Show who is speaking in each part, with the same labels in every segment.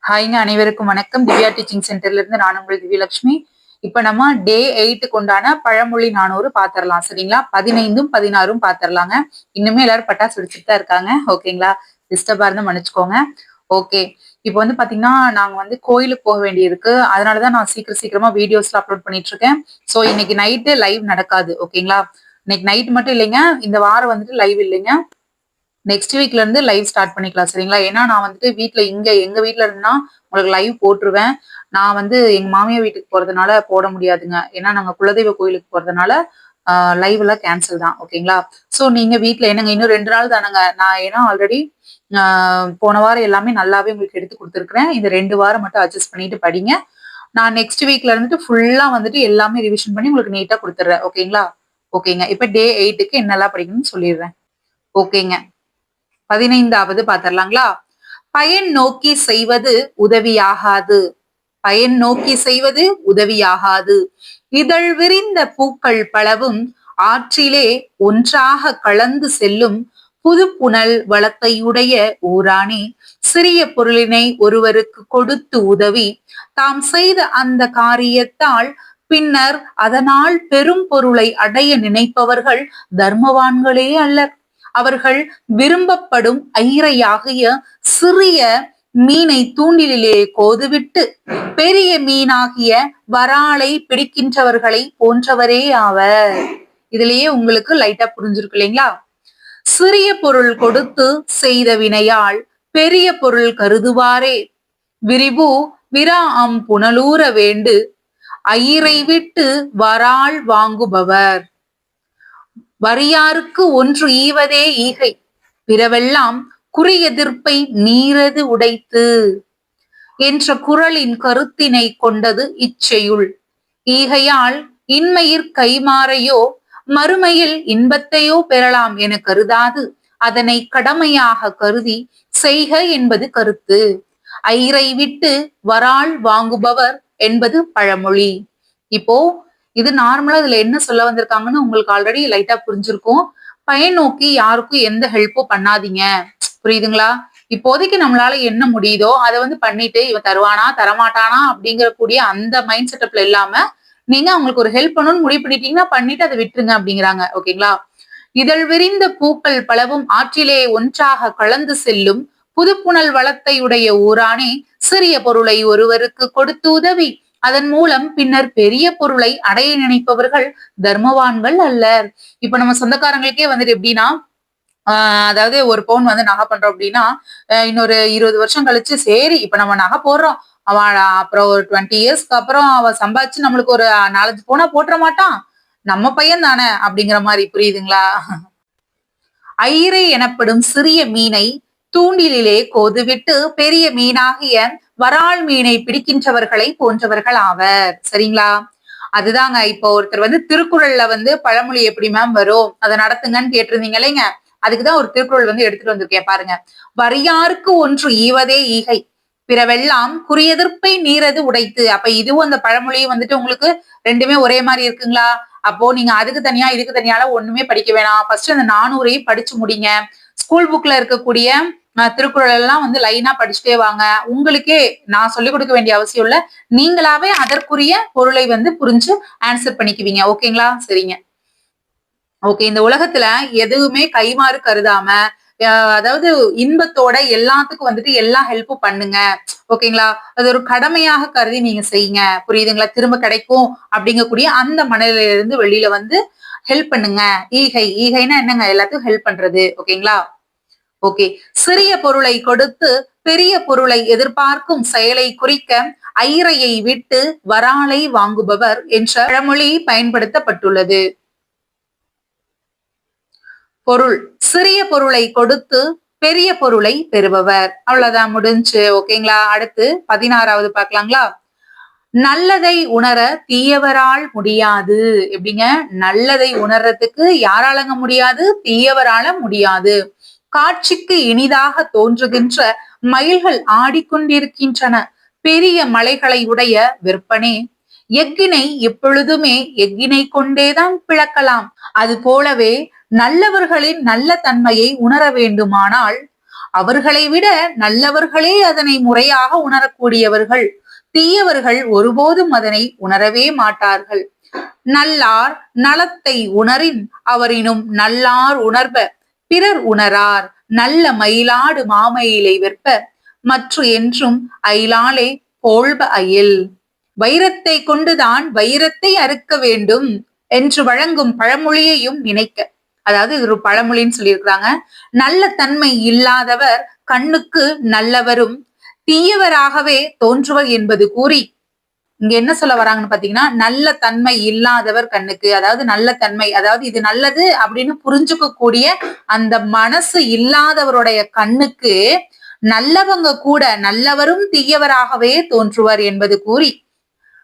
Speaker 1: ஹாய்ங்க, அனைவருக்கும் வணக்கம். திவ்யா டீச்சிங் சென்டர்ல இருந்து நான் உங்கள் திவ்யலட்சுமி. இப்ப நம்ம டே 8 கொண்டான பழமொழி 400 பாத்திரலாம். சரிங்களா? 15ம் 16ம் பாத்திரலாங்க. இன்னுமே எல்லாரும் பட்டாசு வெடிச்சுட்டு தான் இருக்காங்க. ஓகேங்களா? டிஸ்டர்பா இருந்தா மன்னிச்சுக்கோங்க. ஓகே. இப்போ பாத்தீங்கன்னா நாங்க கோயிலுக்கு போக வேண்டியிருக்கு. அதனாலதான் நான் சீக்கிரமா வீடியோஸ்ல அப்லோட் பண்ணிட்டு இருக்கேன். சோ இன்னைக்கு நைட்டு லைவ் நடக்காது. ஓகேங்களா? இன்னைக்கு நைட் மட்டும் இல்லைங்க, இந்த வாரம் லைவ் இல்லைங்க. நெக்ஸ்ட் வீக்ல இருந்து லைவ் ஸ்டார்ட் பண்ணிக்கலாம். சரிங்களா? ஏன்னா நான் வீட்ல எங்க வீட்ல இருந்துன்னா உங்களுக்கு லைவ் போட்டுருவேன். நான் எங்க மாமியார் வீட்டுக்கு போறதுனால போட முடியாதுங்க. ஏன்னா நாங்க குலதெய்வ கோயிலுக்கு போறதுனால லைவ் எல்லாம் கேன்சல் தான். ஓகேங்களா? சோ நீங்க வீட்ல என்னங்க இன்னும் 2 நாள் தானங்க. நான் ஏன்னா ஆல்ரெடி போன வாரம் எல்லாமே நல்லாவே உங்களுக்கு எடுத்து கொடுத்துருக்கிறேன். இந்த 2 வாரம் மட்டும் அட்ஜஸ்ட் பண்ணிட்டு படிங்க. நான் நெக்ஸ்ட் வீக்ல ஃபுல்லா எல்லாமே ரிவிஷன் பண்ணி உங்களுக்கு நீட்டா கொடுத்துட்றேன். ஓகேங்களா? ஓகேங்க. இப்ப டே 8க்கு என்னெல்லாம் படிக்கணும்னு சொல்லிடுறேன். ஓகேங்க. 15வது பாத்திரலாங்களா? பயன் நோக்கி செய்வது உதவியாகாது. பயன் நோக்கி செய்வது உதவியாகாது. இதழ் விரிந்த பூக்கள் பலவும் ஆற்றிலே ஒன்றாக கலந்து செல்லும் புதுப்புனல் வளத்தையுடைய ஊரானே சிறிய பொருளினை ஒருவருக்கு கொடுத்து உதவி தாம் செய்த அந்த காரியத்தால் பின்னர் அதனால் பெரும் பொருளை அடைய நினைப்பவர்கள் தர்மவான்களே அல்லர். அவர்கள் விரும்பப்படும் ஐரையாகிய சிறிய மீனை தூண்டிலே கோதுவிட்டு பெரிய மீனாகிய வராலை பிடிக்கின்றவர்களை போன்றவரே ஆவர். இதுலயே உங்களுக்கு லைட்டா புரிஞ்சிருக்கு இல்லைங்களா? சிறிய பொருள் கொடுத்து செய்த வினையால் பெரிய பொருள் கருதுவாரே. விரிபு விராம் புனலூர வேண்டு ஐரை விட்டு வரால் வாங்குபவர். வரியாருக்கு ஒன்று ஈவதே ஈகை, பிறவெல்லாம் குறியெதிர்ப்பை நீரது உடைத்து என்ற குறளின் கருத்தினை கொண்டது இச்செயுள். ஈகையால் இன்மையிற் கைமாறையோ மறுமையில் இன்பத்தையோ பெறலாம் என கருதாது அதனை கடமையாக கருதி செய்க என்பது கருத்து. ஐரை விட்டு வரால் வாங்குபவர் என்பது பழமொழி. இப்போ இது நார்மலா இதுல என்ன சொல்ல வந்திருக்காங்கன்னு உங்களுக்கு ஆல்ரெடி லைட்டா புரிஞ்சிருக்கும். பயன் நோக்கி யாருக்கும் எந்த ஹெல்ப்பும் பண்ணாதீங்க. புரியுதுங்களா? இப்போதைக்கு நம்மளால என்ன முடியுதோ அதை பண்ணிட்டு இவன் தருவானா தரமாட்டானா அப்படிங்கிற கூடிய அந்த மைண்ட் செட்டப்ல இல்லாம நீங்க அவங்களுக்கு ஒரு ஹெல்ப் பண்ணணும்னு முடிவு பண்ணிட்டீங்கன்னா பண்ணிட்டு அதை விட்டுருங்க அப்படிங்கிறாங்க. ஓகேங்களா? இதழ் விரிந்த பூக்கள் பலவும் ஆற்றிலே ஒன்றாக கலந்து செல்லும் புதுப்புணல் வளத்தையுடைய ஊரானே சிறிய பொருளை ஒருவருக்கு கொடுத்து உதவி அதன் மூலம் பின்னர் பெரிய பொருளை அடைய நினைப்பவர்கள் தர்மவான்கள் அல்லர். இப்ப நம்ம சொந்தக்காரங்களுக்கே எப்படின்னா அதாவது ஒரு பவுன் நகை பண்றோம் அப்படின்னா இன்னொரு 20 வருஷம் கழிச்சு சரி இப்ப நம்ம நகை போடுறோம், அவன் அப்புறம் ஒரு 20 இயர்ஸ்க்கு அப்புறம் அவ சம்பாதிச்சு நம்மளுக்கு ஒரு 4-5 பவுனா போட்டுற மாட்டான், நம்ம பையன் தானே அப்படிங்கிற மாதிரி. புரியுதுங்களா? ஐரை எனப்படும் சிறிய மீனை தூண்டிலே கோதுவிட்டு பெரிய மீனாகிய வரால் மீனை பிடிக்கின்றவர்களை போன்றவர்கள் ஆவர். சரிங்களா? அதுதாங்க. இப்போ ஒருத்தர் திருக்குறள்ல பழமொழி எப்படி மேம் வரும் அதை நடத்துங்கன்னு கேட்டிருந்தீங்க இல்லைங்க, அதுக்குதான் ஒரு திருக்குறள் எடுத்துட்டு வந்திருக்கேன் பாருங்க. வரியாருக்கு ஒன்று ஈவதே ஈகை, பிறவெல்லாம் குறியெதிர்ப்பை நீரது உடைத்து. அப்ப இதுவும் அந்த பழமொழியும் உங்களுக்கு ரெண்டுமே ஒரே மாதிரி இருக்குங்களா? அப்போ நீங்க அதுக்கு தனியா இதுக்கு தனியால ஒண்ணுமே படிக்க வேணாம். ஃபர்ஸ்ட் அந்த 400ஐயும் படிச்சு முடிங்க. ஸ்கூல் புக்ல இருக்கக்கூடிய திருக்குறள் எல்லாம் லைனா படிச்சுட்டே வாங்க. உங்களுக்கே நான் சொல்லிக் கொடுக்க வேண்டிய அவசியம் இல்ல, நீங்களாவே அதற்குரிய பொருளை புரிஞ்சு ஆன்சர் பண்ணிக்குவீங்க. ஓகேங்களா? சரிங்க. ஓகே. இந்த உலகத்துல எதுவுமே கைமாறு கருதாம அதாவது இன்பத்தோட எல்லாத்துக்கும் எல்லா ஹெல்ப்பும் பண்ணுங்க. ஓகேங்களா? அது ஒரு கடமையாக கருதி நீங்க செய்யுங்க. புரியுதுங்களா? திரும்ப கிடைக்கும் அப்படிங்கக்கூடிய அந்த மனநிலையில இருந்து வெளியில ஹெல்ப் பண்ணுங்க. ஈகைன்னா என்னங்க? எல்லாத்துக்கும் ஹெல்ப் பண்றது. ஓகேங்களா? ஓகே. சிறிய பொருளை கொடுத்து பெரிய பொருளை எதிர்பார்க்கும் செயலை குறிக்க ஐரையை விட்டு வராலை வாங்குபவர் என்ற பழமொழி பயன்படுத்தப்பட்டுள்ளது. பொருள் சிறிய பொருளை கொடுத்து பெரிய பொருளை பெறுபவர். அவ்வளவுதான், முடிஞ்சு. ஓகேங்களா? அடுத்து 16வது பார்க்கலாங்களா? நல்லதை உணர தீயவரால் முடியாது. எப்படிங்க? நல்லதை உணர்றதுக்கு யாராலங்க முடியாது? தீயவரால முடியாது. காட்சிக்கு இனிதாக தோன்றுகின்ற மயில்கள் ஆடிக்கொண்டிருக்கின்றன. பெரிய மலைகளை உடைய விற்பனே எஃகினை எப்பொழுதுமே எஃகினை கொண்டேதான் பிளக்கலாம். அது போலவே நல்லவர்களின் நல்ல தன்மையை உணர வேண்டுமானால் அவர்களை விட நல்லவர்களே அதனை முறையாக உணரக்கூடியவர்கள். தீயவர்கள் ஒருபோதும் அதனை உணரவே மாட்டார்கள். நல்லார் நலத்தை உணரின் அவரினும் நல்லார் உணர்ப பிறர் உணரார் நல்ல மயிலாடு மாமயிலை வெற்ப மற்ற என்றும் அயிலாலே போல்ப அயில். வைரத்தை கொண்டுதான் வைரத்தை அறுக்க வேண்டும் என்று வழங்கும் பழமொழியையும் நினைக்க. அதாவது இது ஒரு பழமொழின்னு சொல்லியிருக்கிறாங்க. நல்ல தன்மை இல்லாதவர் கண்ணுக்கு நல்லவரும் தீயவராகவே தோன்றுவர் என்பது கூறி இங்க என்ன சொல்ல வராங்கன்னு பாத்தீங்கன்னா, நல்ல தன்மை இல்லாதவர் கண்ணுக்கு, அதாவது நல்ல தன்மை, அதாவது இது நல்லது அப்படின்னு புரிஞ்சுக்க கூடிய அந்த மனசு இல்லாதவருடைய கண்ணுக்கு நல்லவங்க கூட நல்லவரும் தீயவராகவே தோன்றுவர் என்பது கூறி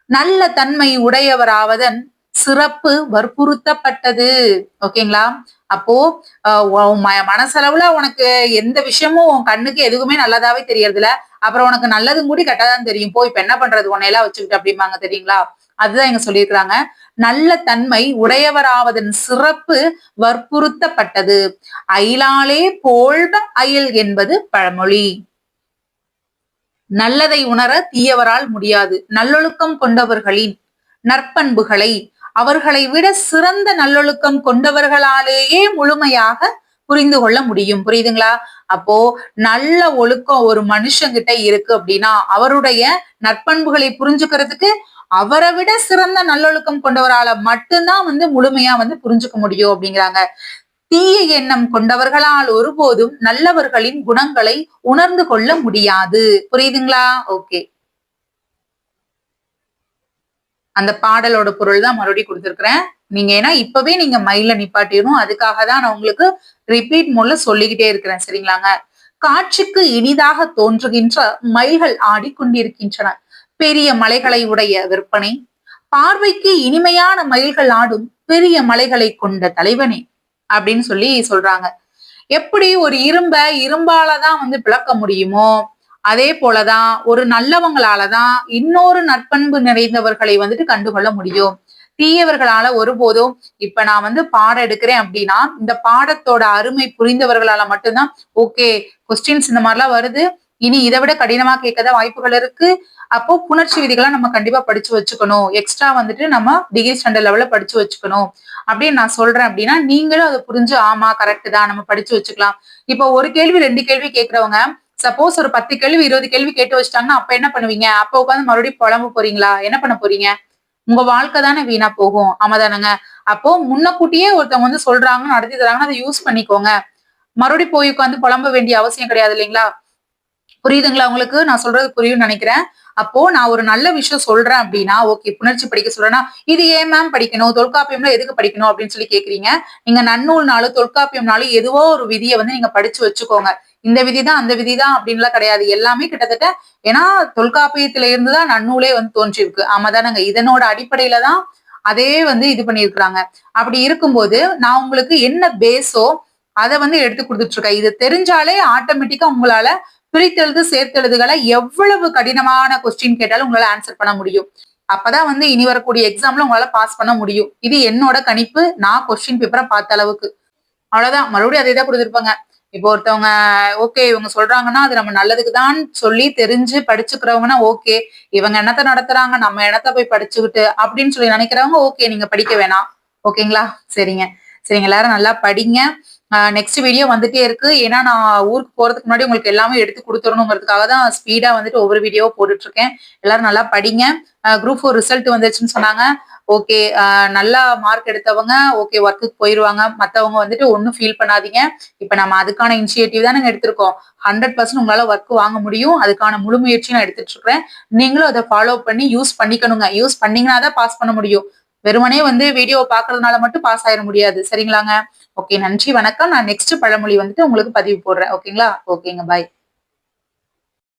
Speaker 1: நல்ல தன்மை உடையவராவதன் சிறப்பு வற்புறுத்தப்பட்டது. ஓகேங்களா? அப்போ மனசளவுல உனக்கு எந்த விஷயமும் உன் கண்ணுக்கு எதுவுமே நல்லதாவே தெரியறதுல, அப்புறம் உனக்கு நல்லது கூடி கெட்டதான் தெரியும். இப்ப என்ன பண்றது உன்னையெல்லாம் வச்சுக்கிட்டு அப்படிம்பாங்க தெரியுங்களா? அதுதான் இங்க சொல்லியிருக்கிறாங்க. நல்ல தன்மை உடையவராவதன் சிறப்பு வற்புறுத்தப்பட்டது. அயிலாலே போல்ப அயில் என்பது பழமொழி. நல்லதை உணர தீயவரால் முடியாது. நல்லொழுக்கம் கொண்டவர்களின் நற்பண்புகளை அவர்களை விட சிறந்த நல்லொழுக்கம் கொண்டவர்களாலேயே முழுமையாக புரிந்து கொள்ள முடியும். புரியுதுங்களா? அப்போ நல்ல ஒழுக்கம் ஒரு மனுஷங்கிட்ட இருக்கு அப்படின்னா அவருடைய நற்பண்புகளை புரிஞ்சுக்கிறதுக்கு அவரை விட சிறந்த நல்லொழுக்கம் கொண்டவரால மட்டும்தான் முழுமையா புரிஞ்சுக்க முடியும் அப்படிங்கிறாங்க. தீய எண்ணம் கொண்டவர்களால் ஒருபோதும் நல்லவர்களின் குணங்களை உணர்ந்து கொள்ள முடியாது. புரியுதுங்களா? ஓகே. அந்த பாடலோட பொருள் தான் மறுபடியும் கொடுத்திருக்கிறேன். நீங்க ஏன்னா இப்பவே நீங்க மைண்ட்ல நிப்பாட்டிடணும். அதுக்காக தான் நான் உங்களுக்கு ரிப்பீட் மோட்ல சொல்லிக்கிட்டே இருக்கிறேன். சரிங்களாங்க? காட்சிக்கு இனிதாக தோன்றுகின்ற மயில்கள் ஆடிக்கொண்டிருக்கின்றன. பெரிய மலைகளை உடைய விற்பனை, பார்வைக்கு இனிமையான மயில்கள் ஆடும் பெரிய மலைகளை கொண்ட தலைவனே அப்படின்னு சொல்றாங்க. எப்படி ஒரு இரும்பாலதான் பிளக்க முடியுமோ அதே போலதான் ஒரு நல்லவங்களாலதான் இன்னொரு நற்பண்பு நிறைந்தவர்களை கண்டுகொள்ள முடியும். தீயவர்களால ஒருபோதும் இப்ப நான் பாடம் எடுக்கிறேன் அப்படின்னா இந்த பாடத்தோட அருமை புரிந்தவர்களால மட்டும்தான் ஓகே கொஸ்டின்ஸ் இந்த மாதிரிலாம் வருது, இனி இதை விட கடினமா கேட்கதான் வாய்ப்புகள் இருக்கு. அப்போ புணர்ச்சி விதிகளை நம்ம கண்டிப்பா படிச்சு வச்சுக்கணும். எக்ஸ்ட்ரா நம்ம டிகிரி ஸ்டாண்டர்ட் லெவல்ல படிச்சு வச்சுக்கணும் அப்படின்னு நான் சொல்றேன். அப்படின்னா நீங்களும் அதை புரிஞ்சு ஆமா கரெக்ட் தான் நம்ம படிச்சு வச்சுக்கலாம். இப்போ ஒரு கேள்வி 2 கேள்வி கேட்கறவங்க சப்போஸ் ஒரு 10 கேள்வி 20 கேள்வி கேட்டு வச்சுட்டாங்கன்னா அப்ப என்ன பண்ணுவீங்க? அப்ப உட்காந்து மறுபடியும் புலம்பு போறீங்களா? என்ன பண்ண போறீங்க? உங்க வாழ்க்கை தானே வீணா போகும். ஆமாதானங்க? அப்போ முன்னக்கூட்டியே ஒருத்தவங்க சொல்றாங்க நடத்தி தராங்கன்னா அதை யூஸ் பண்ணிக்கோங்க. மறுபடியும் போய் உட்காந்து புலம்ப வேண்டிய அவசியம் கிடையாது இல்லைங்களா? புரியுதுங்களா உங்களுக்கு? நான் சொல்றது புரியும்னு நினைக்கிறேன். அப்போ நான் ஒரு நல்ல விஷயம் சொல்றேன் அப்படின்னா ஓகே புணர்ச்சி படிக்க சொல்றேன்னா இது ஏன் மேம் படிக்கணும், தொல்காப்பியம்ல எதுக்கு படிக்கணும் அப்படின்னு கேக்குறீங்க. நீங்க நன்னூல்னாலும் தொல்காப்பியம்னாலும் எதுவோ ஒரு விதியை நீங்க படிச்சு வச்சுக்கோங்க. இந்த விதிதான் அந்த விதிதான் அப்படின்லாம் கிடையாது. எல்லாமே கிட்டத்தட்ட ஏன்னா தொல்காப்பியத்துல இருந்துதான் நன்னூலே தோன்றிருக்கு. ஆமாதானங்க? இதனோட அடிப்படையில தான் அதே இது பண்ணியிருக்கிறாங்க. அப்படி இருக்கும்போது நான் உங்களுக்கு என்ன பேஸோ அதை எடுத்து கொடுத்துட்டு இருக்கேன். இது தெரிஞ்சாலே ஆட்டோமேட்டிக்கா உங்களால பிரித்தெழுது சேர்த்தெழுதுகளை எவ்வளவு கடினமான கொஸ்டின் கேட்டாலும் உங்களால ஆன்சர் பண்ண முடியும். அப்பதான் இனி வரக்கூடிய எக்ஸாம்ல உங்களால பாஸ் பண்ண முடியும். இது என்னோட கணிப்பு. நான் கொஸ்டின் பேப்பரை பார்த்த அளவுக்கு அவ்வளவுதான். மறுபடியும் அதே தான் கொடுத்துருப்பாங்க. இப்போ ஒருத்தவங்க ஓகே இவங்க சொல்றாங்கன்னா அது நம்ம நல்லதுக்கு தான் சொல்லி தெரிஞ்சு படிச்சுக்கிறவங்கன்னா ஓகே, இவங்க என்னத்த நடத்துறாங்க நம்ம என்னத்த போய் படிச்சுக்கிட்டு அப்படின்னு நினைக்கிறவங்க ஓகே நீங்க படிக்க வேணாம். ஓகேங்களா? சரிங்க சரிங்க எல்லாரும் நல்லா படிங்க. நெக்ஸ்ட் வீடியோ வந்துட்டே இருக்கு. ஏன்னா நான் ஊருக்கு போறதுக்கு முன்னாடி உங்களுக்கு எல்லாமே எடுத்து கொடுத்துடணுங்கிறதுக்காக தான் ஸ்பீடா ஒவ்வொரு வீடியோ போட்டுட்டு இருக்கேன். எல்லாரும் நல்லா படிங்க. குரூப் 4 ரிசல்ட் வந்துச்சுன்னு சொன்னாங்க. ஓகே நல்லா மார்க் எடுத்தவங்க ஓகே ஒர்க்குக்கு போயிருவாங்க. மத்தவங்க ஒன்னும் ஃபீல் பண்ணாதீங்க. இப்ப நம்ம அதுக்கான இனிஷியேட்டிவ் தான் நாங்க எடுத்திருக்கோம். 100% உங்களால ஒர்க் வாங்க முடியும். அதுக்கான முழு முயற்சி நான் எடுத்துட்டு இருக்கிறேன். நீங்களும் அதை ஃபாலோ பண்ணி யூஸ் பண்ணிக்கணுங்க. யூஸ் பண்ணீங்கன்னா தான் பாஸ் பண்ண முடியும். வெறுமனே வீடியோவை பாக்குறதுனால மட்டும் பாஸ் ஆயிட முடியாது. சரிங்களாங்க? ஓகே நன்றி வணக்கம். நான் நெக்ஸ்ட் பழமொழி உங்களுக்கு பதிவு போடுறேன். ஓகேங்களா? ஓகேங்க பாய்.